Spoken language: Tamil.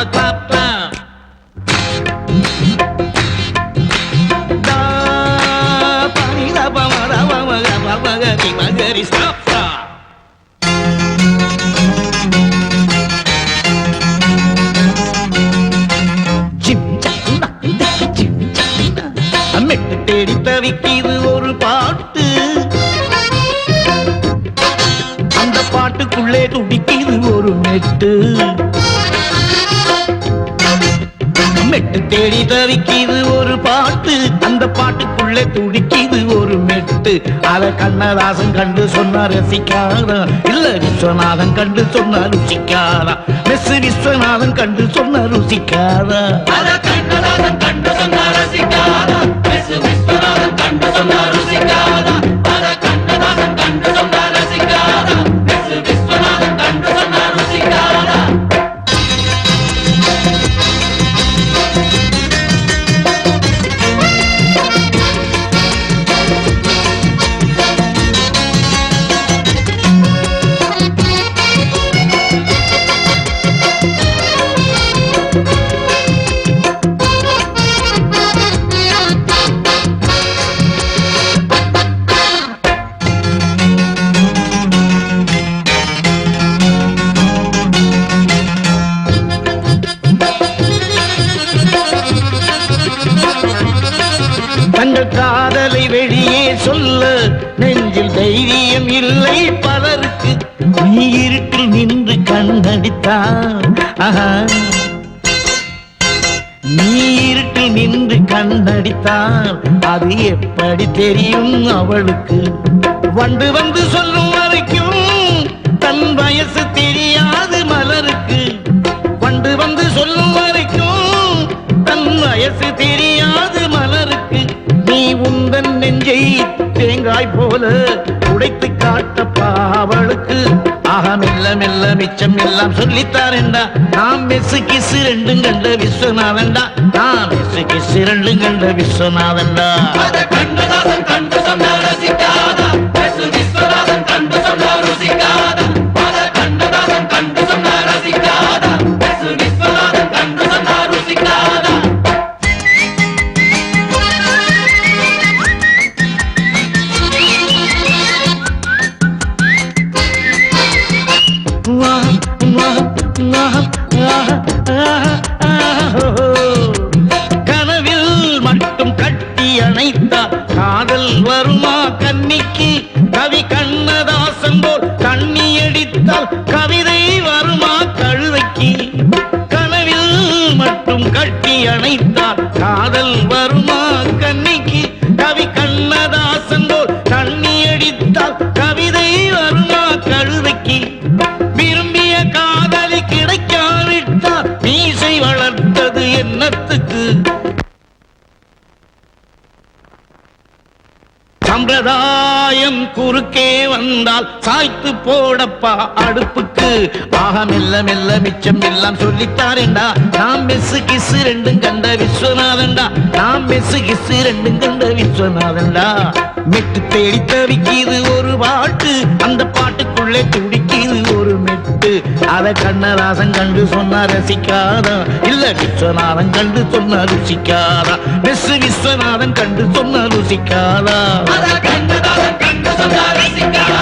mama clap clap. Da pa ni da pa ma da pa ma ga ri ma ga ri stop stop. Jim jam jim jam மெட்டு தேடி தவிக்கிது ஒரு பாட்டு, அந்த பாட்டுக்குள்ளே துடிக்கிது ஒரு மெட்டு. மெட்டு தேடி தவிக்கிது ஒரு பாட்டு, அந்த பாட்டுக்குள்ளே துடிக்கிது ஒரு மெட்டு. அத கண்ணதாசன் கண்டு சொன்னா ரசிக்காதா, இல்ல விஸ்வநாதன் கண்டு சொன்னா ருசிக்காதா, மெஸ் விஸ்வநாதன் கண்டு சொன்னா ருசிக்காதா. அத கண்ணதாசன் கண்டு சொன்னா ரசிக்காதா, மெஸ் விஸ்வநாதன் கண்டு சொன்னா ருசிக்காதா. அத கண்ணதாசன் கண்டு சொன்னா ரசிக்காதா, மெஸ் விஸ்வநாதன் கண்டு சொன்னா ருசிக்காதா. தங்கள் காதலை வெளியே சொல்ல நெஞ்சில் தைரியம் இல்லை பலருக்கு. நீ இருட்டில் நின்று கண்ணடித்தால், நீ இருட்டில் நின்று கண்ணடித்தால் அது எப்படி தெரியும் அவளுக்கு? வண்டு வந்து சொல்லும் வரைக்கும் தன் வயசு தெரியாது மலருக்கு. வண்டு வந்து சொல்லும் வரைக்கும் தன் வயசு தெரியாது மலருக்கு. நீ உந்தன் நெஞ்சை தேங்காய் போல உடைத்து காட்டப்பா அவளுக்கு. ஆக மெல்ல மெல்ல மிச்சம் எல்லாம் சொல்லித்தாரேண்டா. நாம் மெஸ்ஸு கிசு ரெண்டும் கண்ட விஸ்வநாதன்டா, நாம் மெஸ்ஸு கிசு ரெண்டும் கண்ட விஸ்வநாதன்டா. கண்ணதாசன் கண்டு சொன்ன ரசிக்காதா, மெஸ் விஸ்வநாதன் கண்டு சொன்ன ருசிக்காதா. கண்ணதாசன் கண்டு சொன்ன ரசிக்காதா, மெஸ் விஸ்வநாதன் கண்டு சொன்ன ருசிக்காதா. கனவில் மட்டும் கட்டி அணைத்தா காதல் வருமா கன்னிக்கு? கவி கண்ணதாசன் போல் கண்ணி அடித்தால் கவிதை வருமா கழுதைக்கு? கனவில் மட்டும் கட்டி அணைத்தால் காதல் வருமா கன்னிக்கு? கவி கண்ணதாசன் போல் கண்ணி அடித்தால் கவிதை வருமா கழுதைக்கு? விரும்பிய காதலி கிடைக்காவிட்டால் மீசை வளர்த்தது என்னத்துக்கு? சம்பிரதாயம் குறுக்கே வந்தால் சாய்த்து போடப்பா அடுப்புக்கு. ஆக மெல்ல மெல்ல மிச்சம் எல்லாம் சொல்லித்தாரேண்டா. நாம் மெஸ்ஸு கிசு ரெண்டும் கண்ட விஸ்வநாதன்டா, நாம் மெஸ்ஸு கிசு ரெண்டும் கண்ட விஸ்வநாதன்டா. மெட்டு தேடி தவிக்கிது ஒரு பாட்டு, அந்த பாட்டுக்குள்ளே துடிக்கிது ஒரு மெட்டு. அத கண்ணதாசன் கண்டு சொன்னா ரசிக்காதா, இல்ல விஸ்வநாதன் கண்டு சொன்னா ருசிக்காதா, மெஸ் விஸ்வநாதன் கண்டு சொன்னா ருசிக்காதா. கண்ணதாசன் கண்டு சொன்னா ரசிக்காதா.